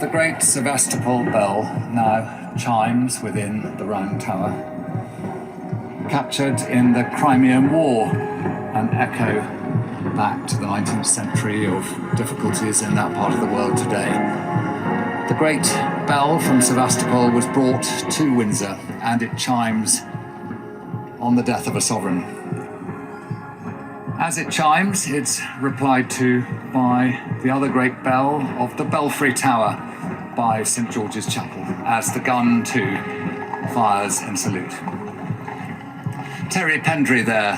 The great Sylvester bell now chimes within the Round Tower, captured in the Crimean War, an echo back to the 19th century of difficulties in that part of the world today. The great bell from Sylvester was brought to Windsor, and it chimes on the death of a sovereign. As it chimes, it's replied to by the other great bell of the Belfry Tower by St George's Chapel, as the gun too fires in salute. Terry Pendry there,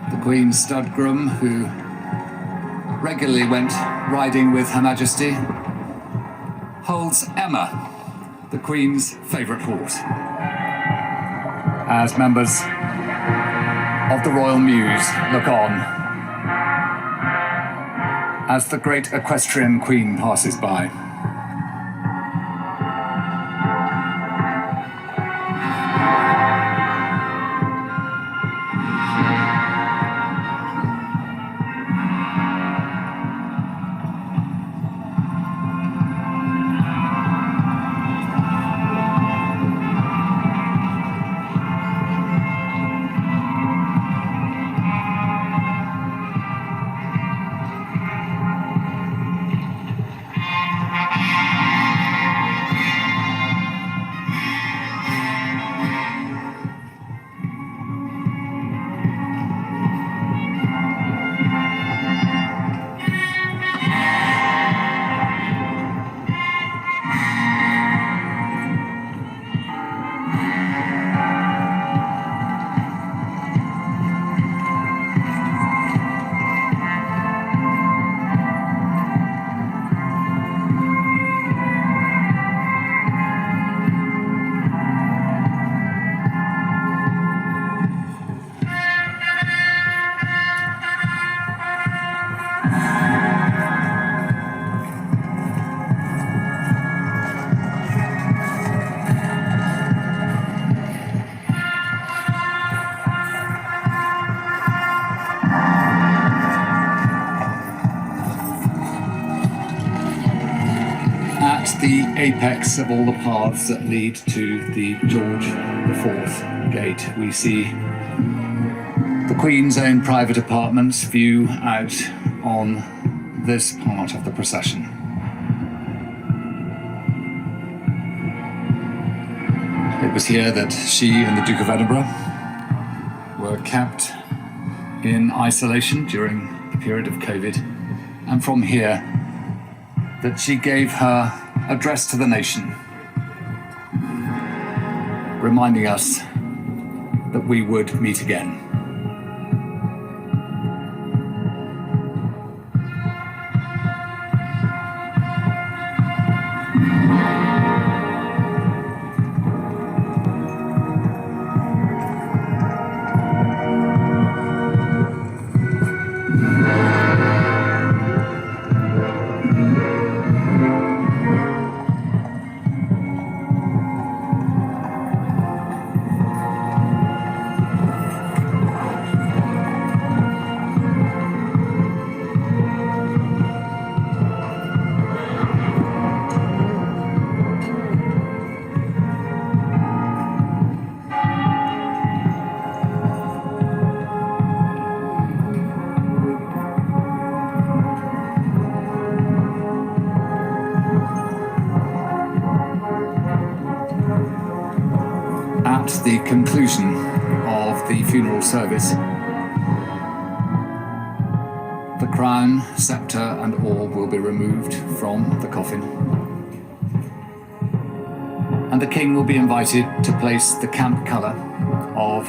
the Queen's stud groom who regularly went riding with Her Majesty, holds Emma, the Queen's favourite horse, as members of the Royal Mews look on as the great equestrian Queen passes by. The apex of all the paths that lead to the George IV gate, we see the Queen's own private apartments view out on this part of the procession. It was here that she and the Duke of Edinburgh were kept in isolation during the period of COVID, and from here that she gave her address to the nation, reminding us that we would meet again. At the conclusion of the funeral service, the crown, sceptre and orb will be removed from the coffin, and the King will be invited to place the camp colour of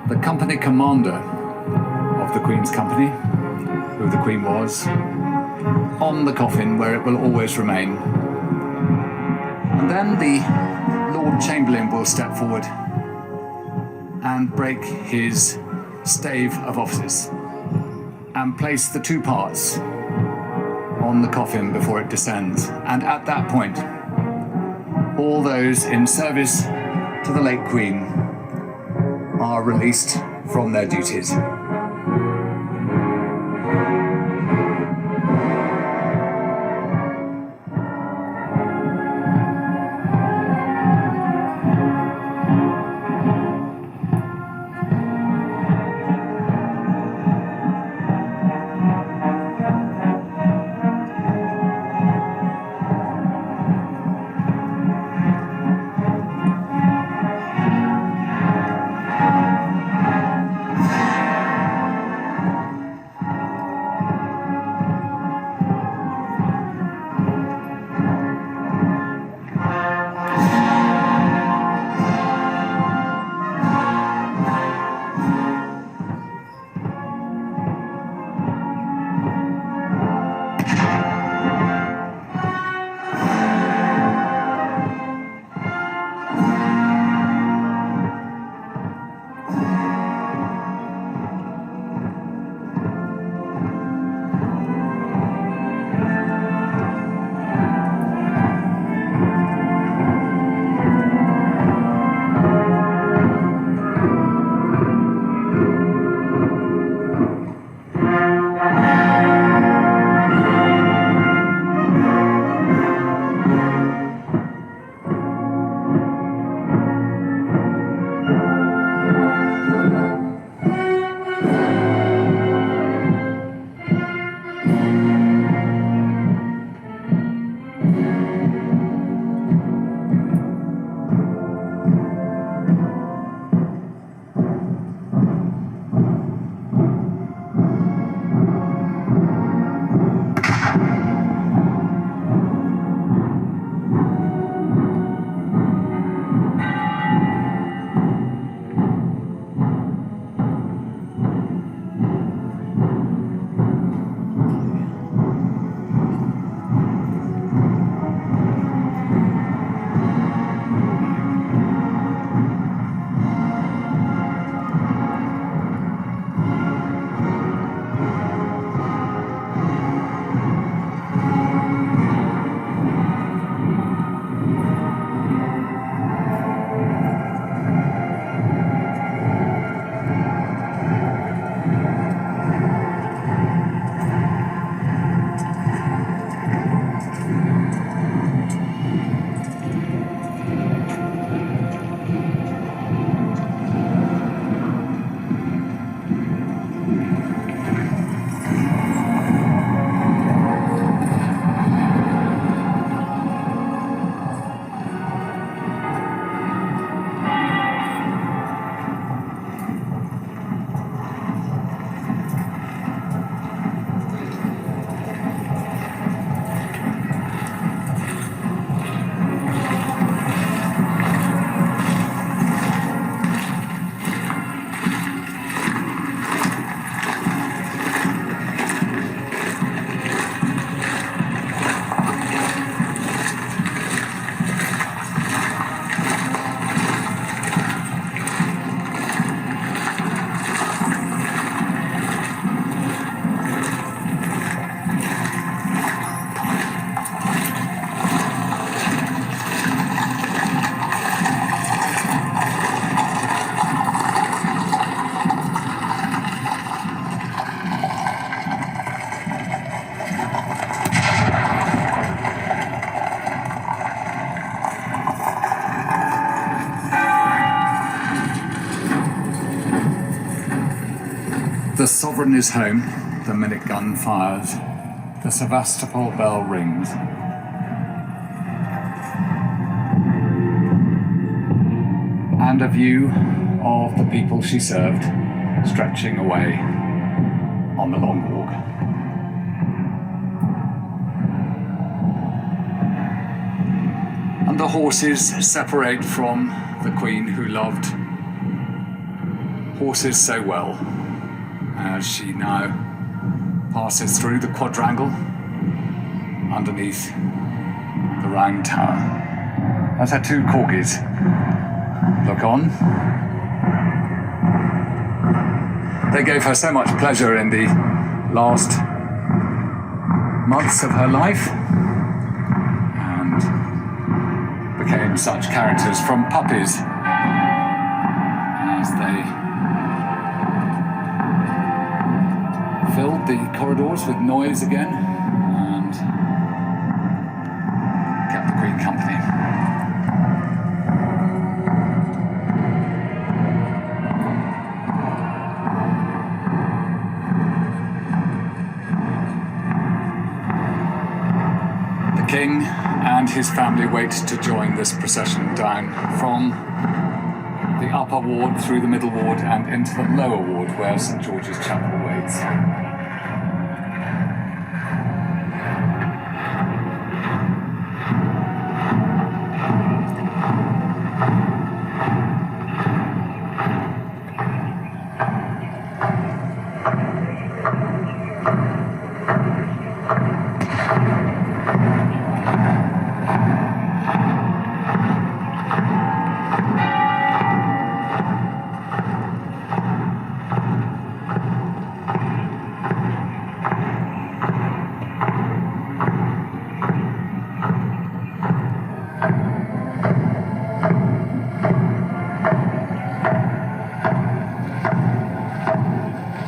the company commander of the Queen's company, who the Queen was, on the coffin where it will always remain. And then the Lord Chamberlain will step forward and break his stave of office and place the two parts on the coffin before it descends. And at that point, all those in service to the late Queen are released from their duties. the sovereign is home, the minute gun fires, the Sevastopol bell rings. And a view of the people she served stretching away on the long walk. And the horses separate from the Queen who loved horses so well, as she now passes through the quadrangle underneath the round tower. As her two corgis look on. They gave her so much pleasure in the last months of her life and became such characters from puppies as they filled the corridors with noise again and kept the Queen company. The King and his family wait to join this procession down from the upper ward through the middle ward and into the lower ward where St George's Chapel waits.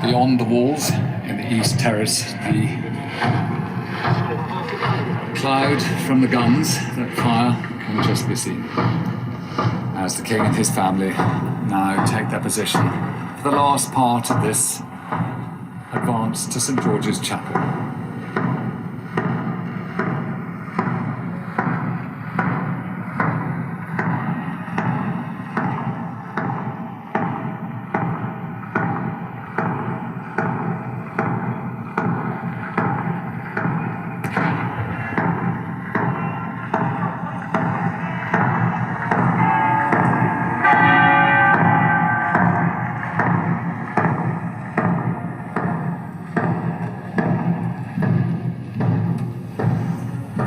Beyond the walls, in the east terrace, the cloud from the guns that fire can just be seen as the King and his family now take their position for the last part of this advance to St George's Chapel.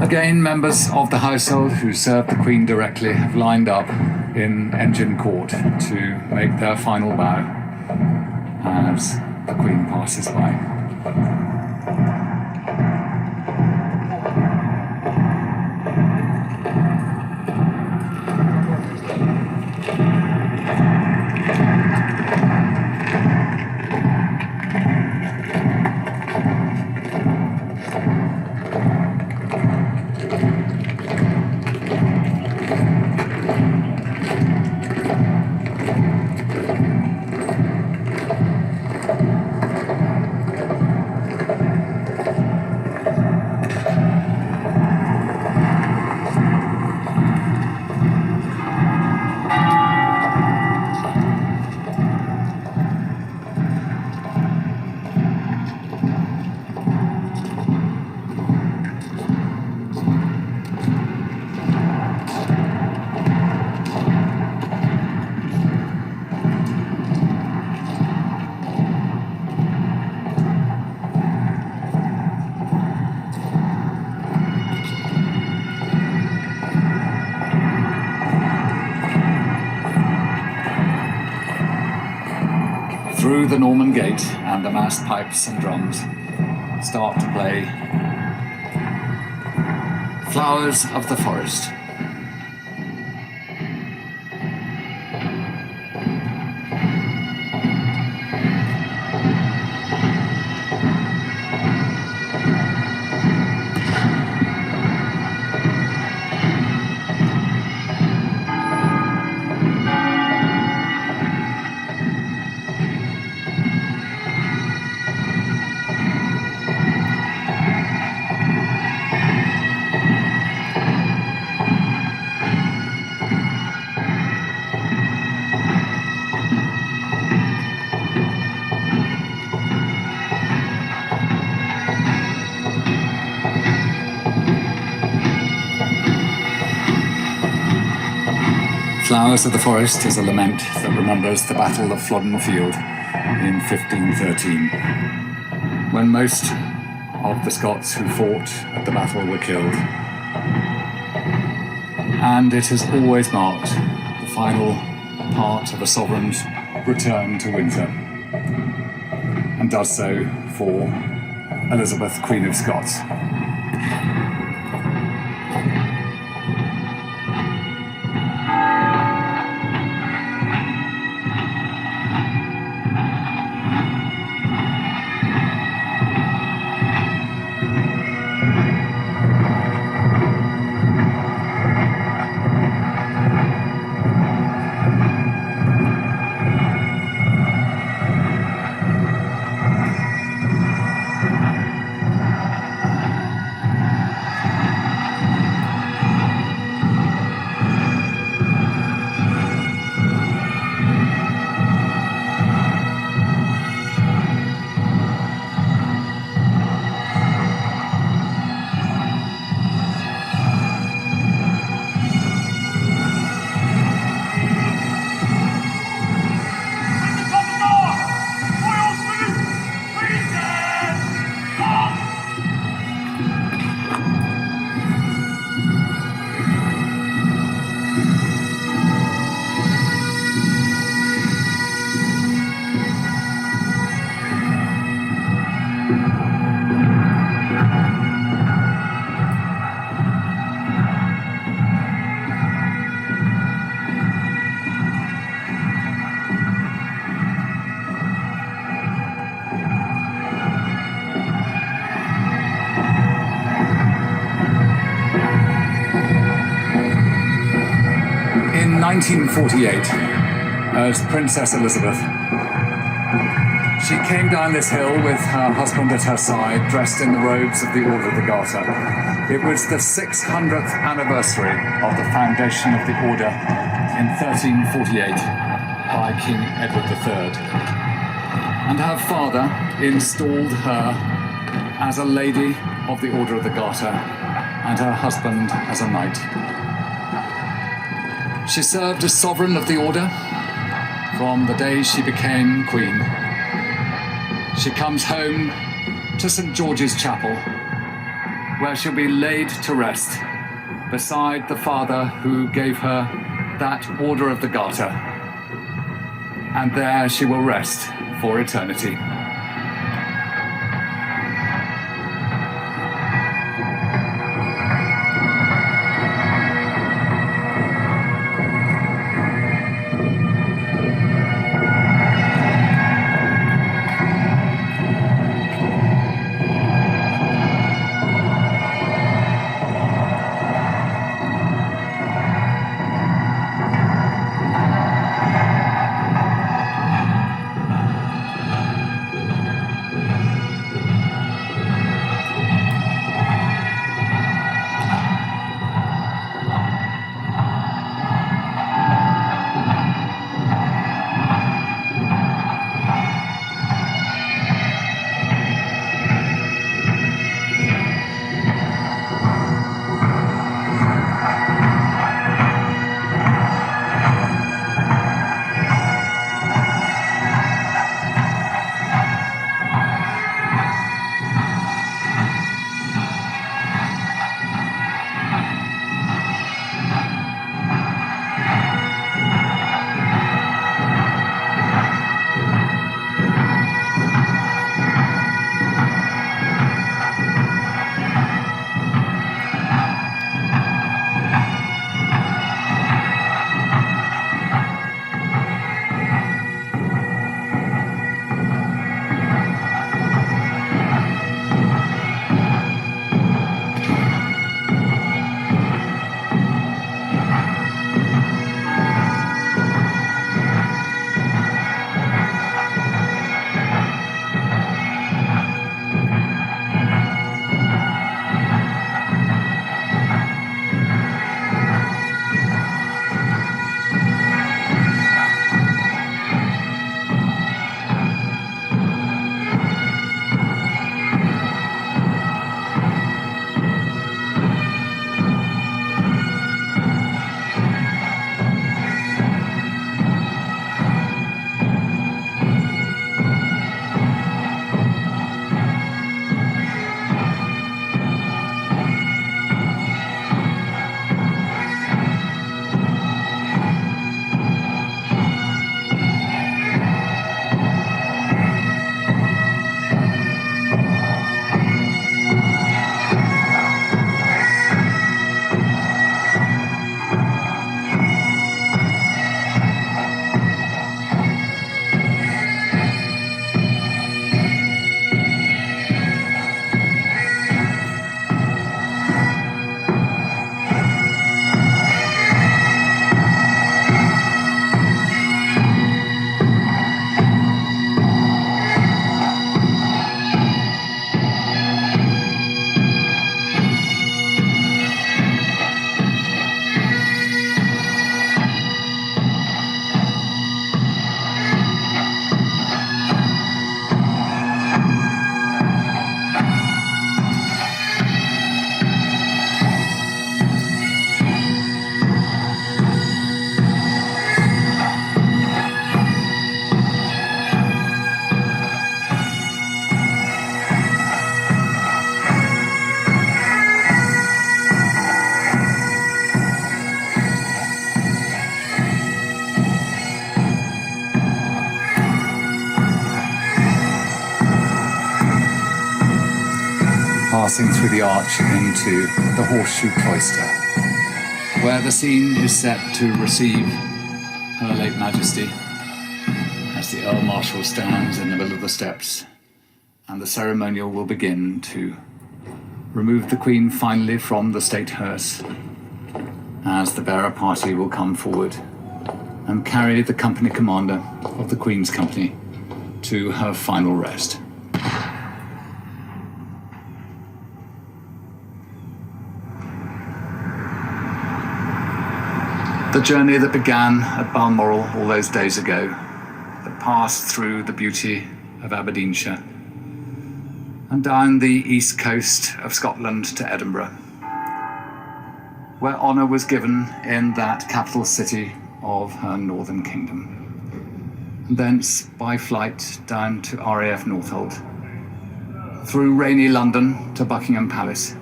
Again, members of the household who served the Queen directly have lined up in Engine Court to make their final bow as the Queen passes by. Through the Norman Gate, and the massed pipes and drums start to play Flowers of the Forest. Flowers of the Forest is a lament that remembers the Battle of Flodden Field in 1513, when most of the Scots who fought at the battle were killed. And it has always marked the final part of a sovereign's return to Windsor, and does so for Elizabeth, Queen of Scots. In 1948, as Princess Elizabeth, she came down this hill with her husband at her side, dressed in the robes of the Order of the Garter. It was the 600th anniversary of the foundation of the Order in 1348 by King Edward III. And her father installed her as a lady of the Order of the Garter and her husband as a knight. She served as sovereign of the Order from the day she became queen. She comes home to St. George's Chapel, where she'll be laid to rest beside the father who gave her that Order of the Garter. And there she will rest for eternity. passing through the arch into the Horseshoe Cloister, where the scene is set to receive Her late Majesty as the Earl Marshal stands in the middle of the steps, and the ceremonial will begin to remove the Queen finally from the state hearse, as the bearer party will come forward and carry the company commander of the Queen's Company to her final rest. The journey that began at Balmoral all those days ago, that passed through the beauty of Aberdeenshire and down the east coast of Scotland to Edinburgh, where honour was given in that capital city of her northern kingdom, and thence by flight down to RAF Northolt, through rainy London to Buckingham Palace,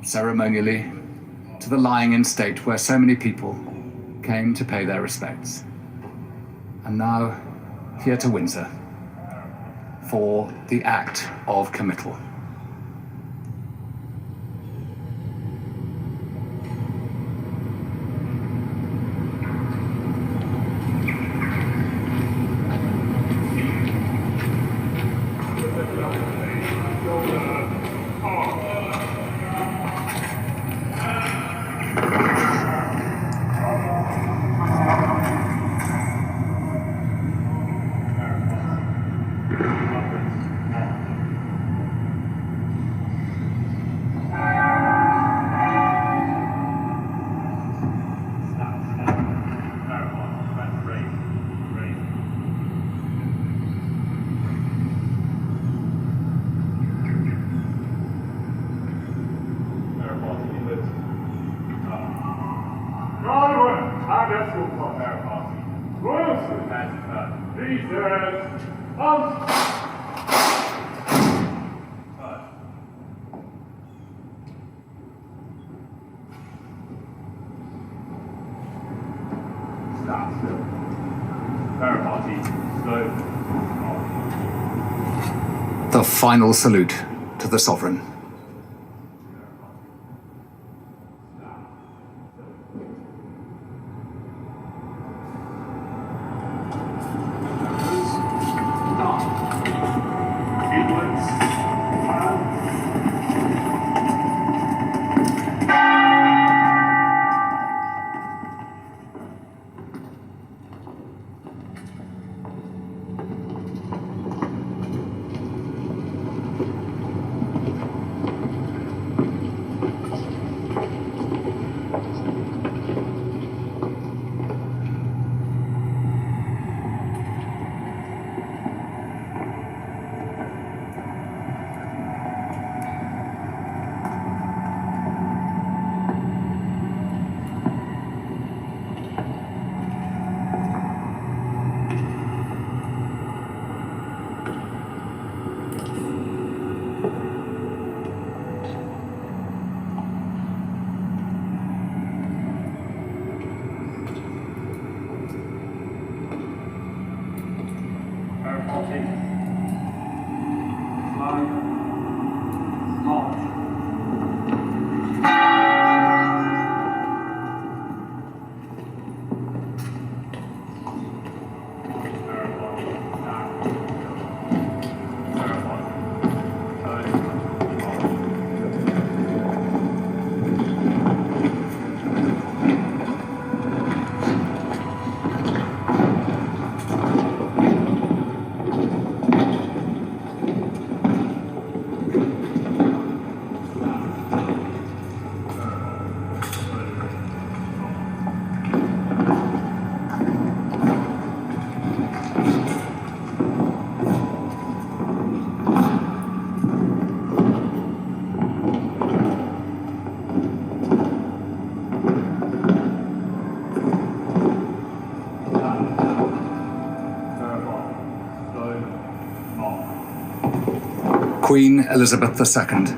ceremonially to the lying-in state where so many people came to pay their respects, and now here to Windsor for the act of committal. The final salute to the sovereign. Queen Elizabeth II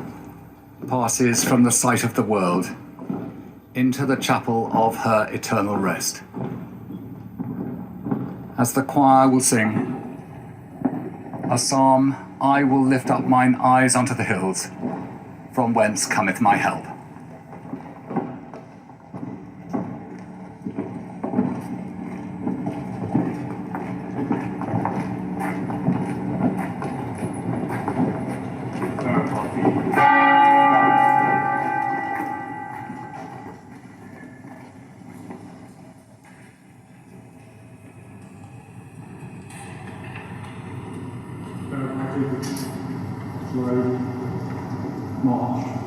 passes from the sight of the world into the chapel of her eternal rest, as the choir will sing a psalm I will lift up mine eyes unto the hills, from whence cometh my help. Slow march